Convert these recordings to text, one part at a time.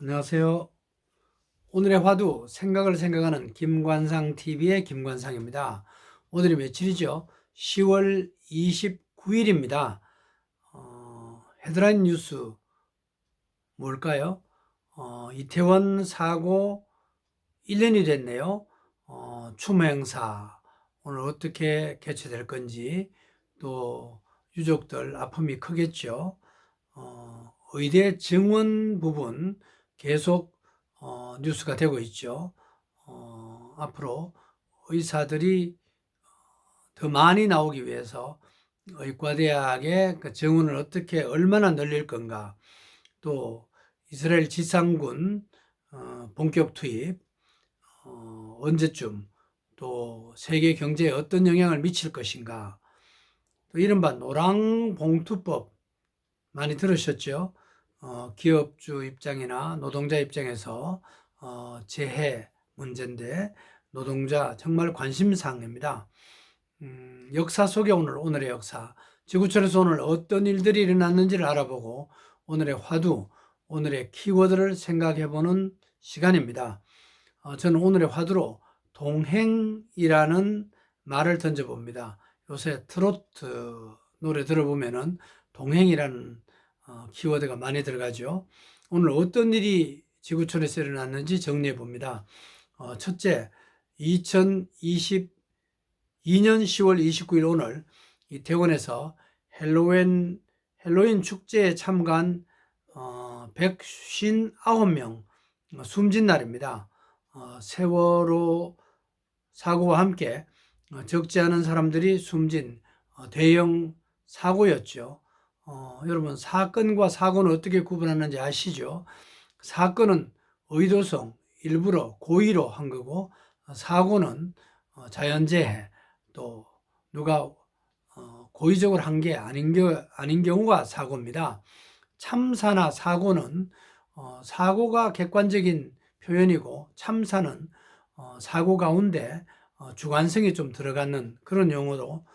안녕하세요. 오늘의 화두 생각을 생각하는 김관상 TV의 김관상입니다. 오늘이 며칠이죠? 10월 29일입니다. 헤드라인 뉴스 뭘까요? 이태원 사고 1년이 됐네요. 추모 행사 오늘 어떻게 개최될 건지, 또 유족들 아픔이 크겠죠. 의대 증원 부분 계속 뉴스가 되고 있죠. 앞으로 의사들이 더 많이 나오기 위해서 의과대학의 그 정원을 어떻게 얼마나 늘릴 건가, 또 이스라엘 지상군 본격 투입 언제쯤, 또 세계 경제에 어떤 영향을 미칠 것인가, 또 이른바 노랑봉투법 많이 들으셨죠? 기업주 입장이나 노동자 입장에서 재해 문제인데, 노동자 정말 관심사항입니다. 역사 속에 오늘의 역사, 지구촌에서 오늘 어떤 일들이 일어났는지를 알아보고 오늘의 화두, 오늘의 키워드를 생각해보는 시간입니다. 저는 오늘의 화두로 동행이라는 말을 던져봅니다. 요새 트로트 노래 들어보면은 동행이라는 키워드가 많이 들어가죠. 오늘 어떤 일이 지구촌에서 일어났는지 정리해 봅니다. 첫째, 2022년 10월 29일 오늘 이태원에서 헬로윈 축제에 참가한 159명 숨진 날입니다. 세월호 사고와 함께 적지 않은 사람들이 숨진 대형 사고였죠. 여러분, 사건과 사고는 어떻게 구분하는지 아시죠? 사건은 의도성, 일부러 고의로 한 거고, 사고는 자연재해, 또 누가 고의적으로 한 게 아닌 경우가 사고입니다. 참사나 사고는 사고가 객관적인 표현이고, 참사는 사고 가운데 주관성이 좀 들어가는 그런 용어로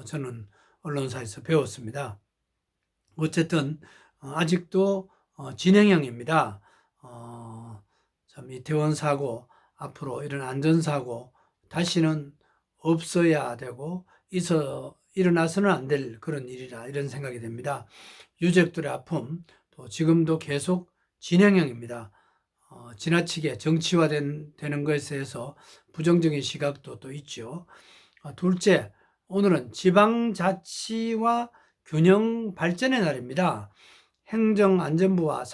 저는 언론사에서 배웠습니다. 어쨌든 아직도 진행형입니다. 참 이태원 사고, 앞으로 이런 안전사고 다시는 없어야 되고 일어나서는 안 될 그런 일이라, 이런 생각이 됩니다. 유족들의 아픔, 또 지금도 계속 진행형입니다. 지나치게 정치화되는 것에 대해서 부정적인 시각도 또 있죠. 둘째, 오늘은 지방자치와 균형 발전의 날입니다. 행정안전부와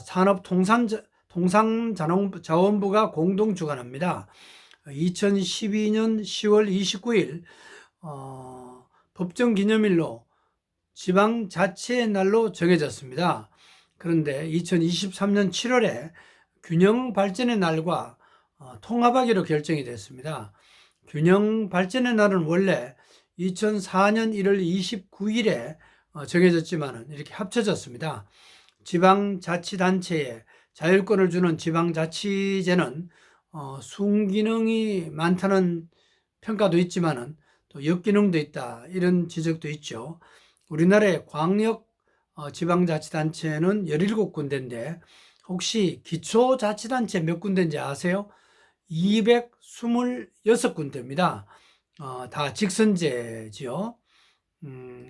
산업통상자원부가 공동 주관합니다. 2012년 10월 29일 법정기념일로 지방자치의 날로 정해졌습니다. 그런데 2023년 7월에 균형 발전의 날과 통합하기로 결정이 됐습니다. 균형 발전의 날은 원래 2004년 1월 29일에 정해졌지만 이렇게 합쳐졌습니다. 지방자치단체에 자율권을 주는 지방자치제는 순기능이 많다는 평가도 있지만 또 역기능도 있다, 이런 지적도 있죠. 우리나라의 광역 지방자치단체는 17군데인데 혹시 기초자치단체 몇 군데인지 아세요? 226군데입니다. 다 직선제지요.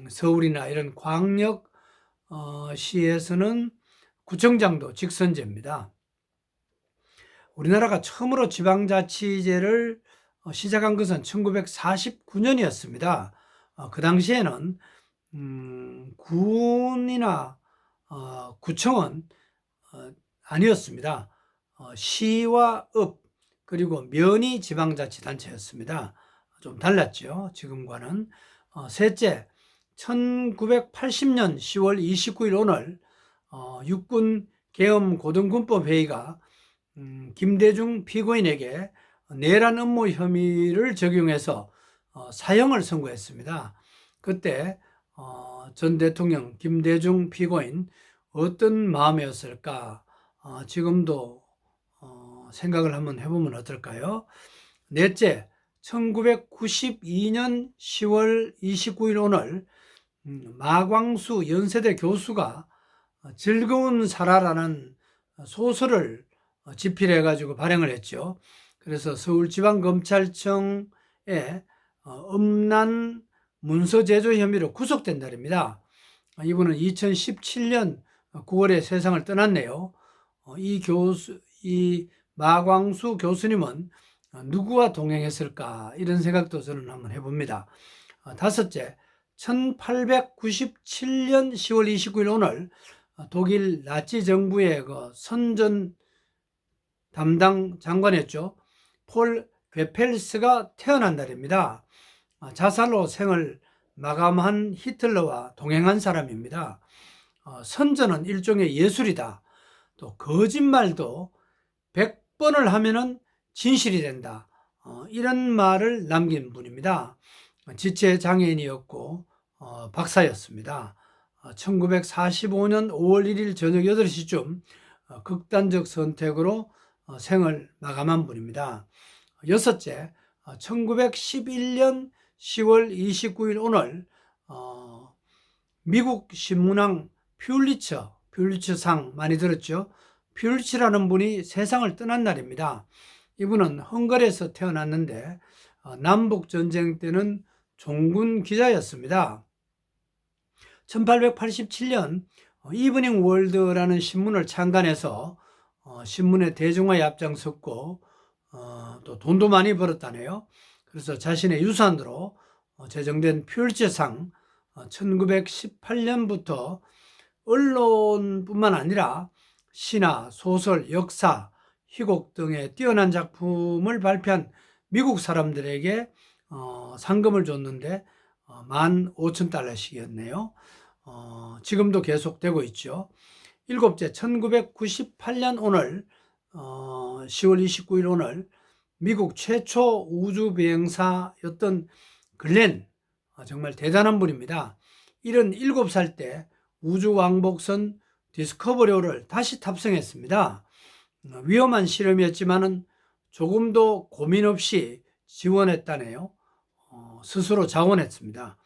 서울이나 이런 광역 시에서는 구청장도 직선제입니다. 우리나라가 처음으로 지방자치제를 시작한 것은 1949년이었습니다. 그 당시에는 군이나 구청은 아니었습니다. 시와 읍, 그리고 면이 지방자치단체였습니다. 좀 달랐죠, 지금과는. 셋째, 1980년 10월 29일 오늘 육군 계엄 고등군법 회의가 김대중 피고인에게 내란 음모 혐의를 적용해서 사형을 선고했습니다. 그때 전 대통령 김대중 피고인 어떤 마음이었을까? 지금도 생각을 한번 해보면 어떨까요? 넷째, 1992년 10월 29일 오늘 마광수 연세대 교수가 즐거운 살아라는 소설을 집필해 가지고 발행을 했죠. 그래서 서울지방검찰청에 음란 문서 제조 혐의로 구속된 날입니다. 이분은 2017년 9월에 세상을 떠났네요. 이 마광수 교수님은 누구와 동행했을까, 이런 생각도 저는 한번 해봅니다. 다섯째, 1897년 10월 29일 오늘 독일 나치 정부의 그 선전 담당 장관이었죠. 폴 괴펠스가 태어난 날입니다. 자살로 생을 마감한 히틀러와 동행한 사람입니다. 선전은 일종의 예술이다. 또 거짓말도 100번을 하면은 진실이 된다. 이런 말을 남긴 분입니다. 지체 장애인이었고 박사였습니다. 1945년 5월 1일 저녁 8시쯤 극단적 선택으로 생을 마감한 분입니다. 여섯째, 1911년 10월 29일 오늘 미국 신문왕 퓰리처상 많이 들었죠? 퓰리처라는 분이 세상을 떠난 날입니다. 이분은 헝가리에서 태어났는데 남북전쟁 때는 종군 기자였습니다. 1887년 이브닝 월드라는 신문을 창간해서 신문의 대중화에 앞장섰고 또 돈도 많이 벌었다네요. 그래서 자신의 유산으로 제정된 퓰리처상 1918년부터 언론뿐만 아니라 시나 소설, 역사, 희곡 등의 뛰어난 작품을 발표한 미국 사람들에게 상금을 줬는데 15,000달러씩이었네요. 지금도 계속되고 있죠. 일곱째, 1998년 오늘 10월 29일 오늘 미국 최초 우주비행사였던 글렌, 정말 대단한 분입니다. 77살 때 우주왕복선 디스커버리호를 다시 탑승했습니다. 위험한 실험이었지만은 조금도 고민 없이 지원했다네요. 스스로 자원했습니다.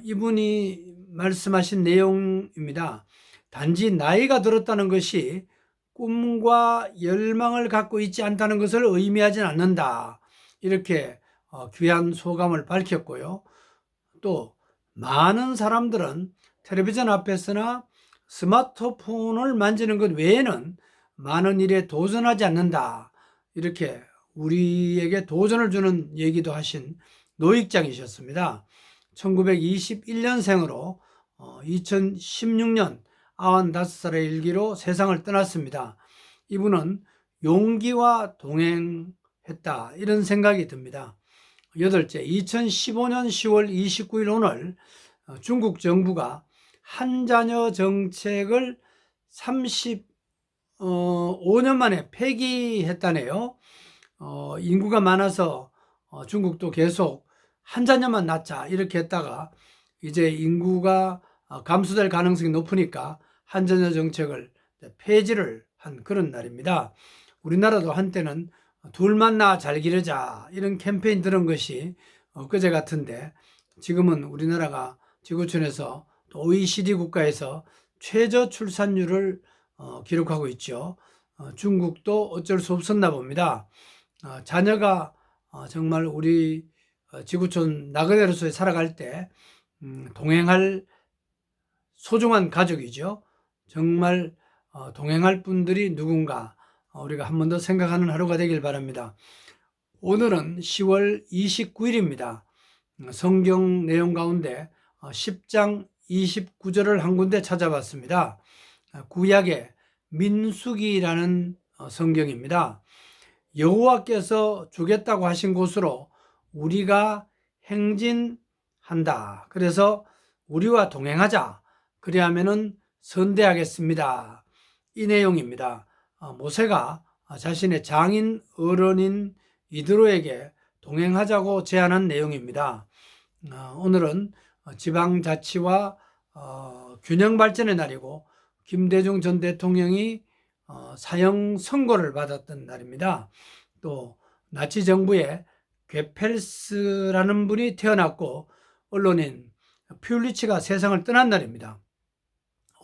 이분이 말씀하신 내용입니다. 단지 나이가 들었다는 것이 꿈과 열망을 갖고 있지 않다는 것을 의미하진 않는다. 이렇게 귀한 소감을 밝혔고요. 또 많은 사람들은 텔레비전 앞에서나 스마트폰을 만지는 것 외에는 많은 일에 도전하지 않는다. 이렇게 우리에게 도전을 주는 얘기도 하신 노익장이셨습니다. 1921년생으로 2016년 95살의 일기로 세상을 떠났습니다. 이분은 용기와 동행했다, 이런 생각이 듭니다. 여덟째, 2015년 10월 29일 오늘 중국 정부가 한자녀 정책을 35년 만에 폐기했다네요. 인구가 많아서 중국도 계속 한자녀만 낳자 이렇게 했다가 이제 인구가 감소될 가능성이 높으니까 한자녀 정책을 폐지를 한 그런 날입니다. 우리나라도 한때는 둘만 낳아 잘 기르자 이런 캠페인 들은 것이 엊그제 같은데, 지금은 우리나라가 지구촌에서 또 OECD 국가에서 최저 출산율을 기록하고 있죠. 중국도 어쩔 수 없었나 봅니다. 자녀가 정말 우리 지구촌 나그네로서 살아갈 때 동행할 소중한 가족이죠. 정말 동행할 분들이 누군가 우리가 한 번 더 생각하는 하루가 되길 바랍니다. 오늘은 10월 29일입니다. 성경 내용 가운데 10장 29절을 한 군데 찾아봤습니다. 구약의 민수기라는 성경입니다. 여호와께서 주겠다고 하신 곳으로 우리가 행진한다. 그래서 우리와 동행하자. 그리하면은 선대하겠습니다. 이 내용입니다. 모세가 자신의 장인 어른인 이드로에게 동행하자고 제안한 내용입니다. 오늘은 지방자치와 균형 발전의 날이고 김대중 전 대통령이 사형 선고를 받았던 날입니다. 또 나치 정부의 괴펠스라는 분이 태어났고 언론인 퓰리처가 세상을 떠난 날입니다.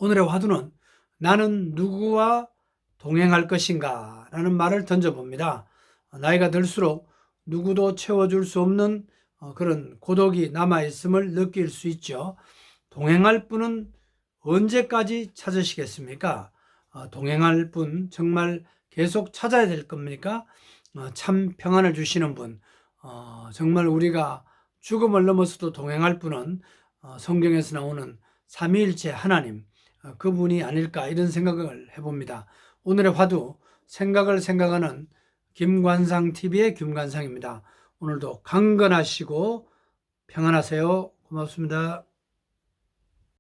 오늘의 화두는 나는 누구와 동행할 것인가 라는 말을 던져봅니다. 나이가 들수록 누구도 채워줄 수 없는 그런 고독이 남아있음을 느낄 수 있죠. 동행할 분은 언제까지 찾으시겠습니까? 동행할 분 정말 계속 찾아야 될 겁니까? 참 평안을 주시는 분, 정말 우리가 죽음을 넘어서도 동행할 분은 성경에서 나오는 삼위일체 하나님, 그분이 아닐까 이런 생각을 해봅니다. 오늘의 화두, 생각을 생각하는 김관상TV의 김관상입니다. 오늘도 강건하시고 평안하세요. 고맙습니다.